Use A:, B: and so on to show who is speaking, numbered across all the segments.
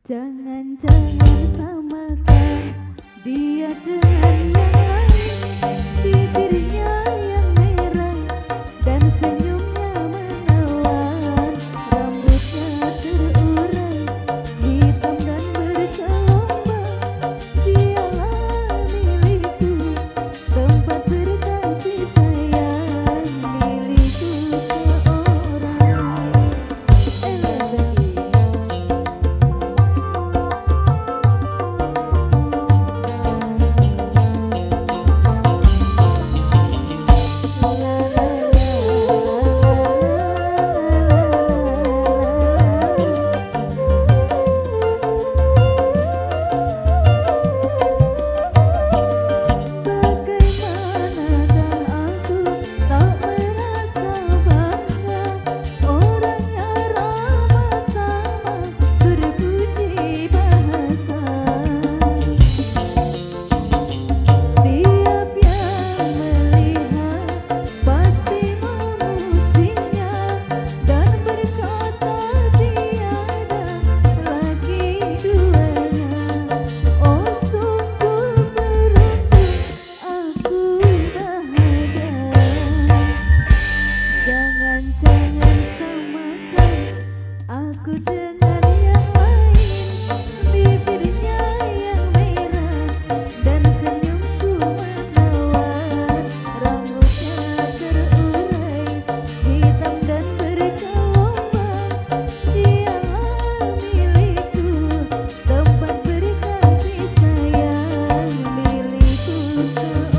A: Jangan samakan dia dengan yang lain. Bibirnya yang merah dan senyumnya menawan. Rambutnya terurai hitam dan bergelombang. Dialah milikku, tempat berkasih sayang, milikku seorang. Ella Zaki. Jangan samakan aku dengan yang lain. Bibirnya yang merah dan senyumku menawan. Rambutnya terurai hitam dan bergelombang. Dialah milikku, tempat berkasih sayang, milikku seorang.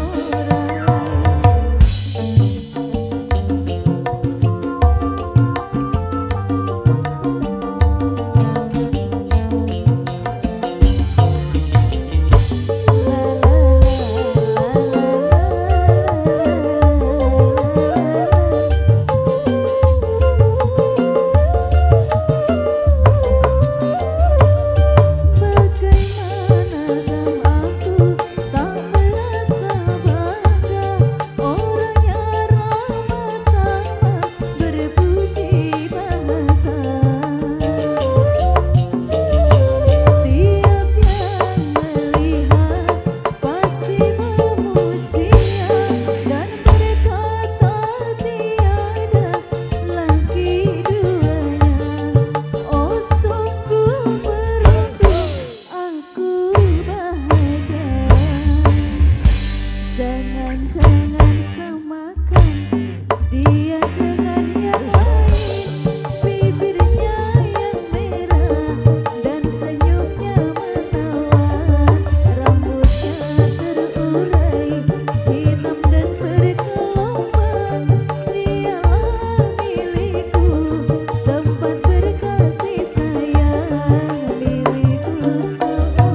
A: Jangan samakan dia dengan yang lain. Bibirnya yang merah dan senyumnya menawan. Rambutnya terurai hitam dan bergelombang. Dialah milikku, tempat berkasih sayang, milikku seorang.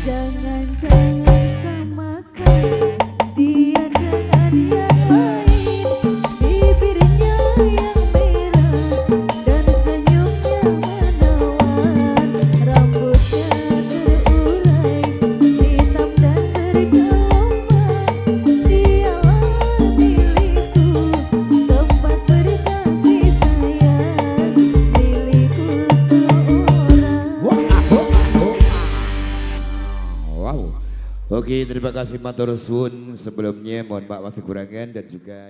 A: Jangan samakan dia dengan yang lain. Bibirnya yang merah dan senyumnya menawan. Rambutnya terurai hitam dan bergelombang. Dialah milikku, tempat berkasih sayang, milikku seorang.
B: Wow. Oke, terima kasih matur suwun sebelumnya, mohon maaf kekurangan dan juga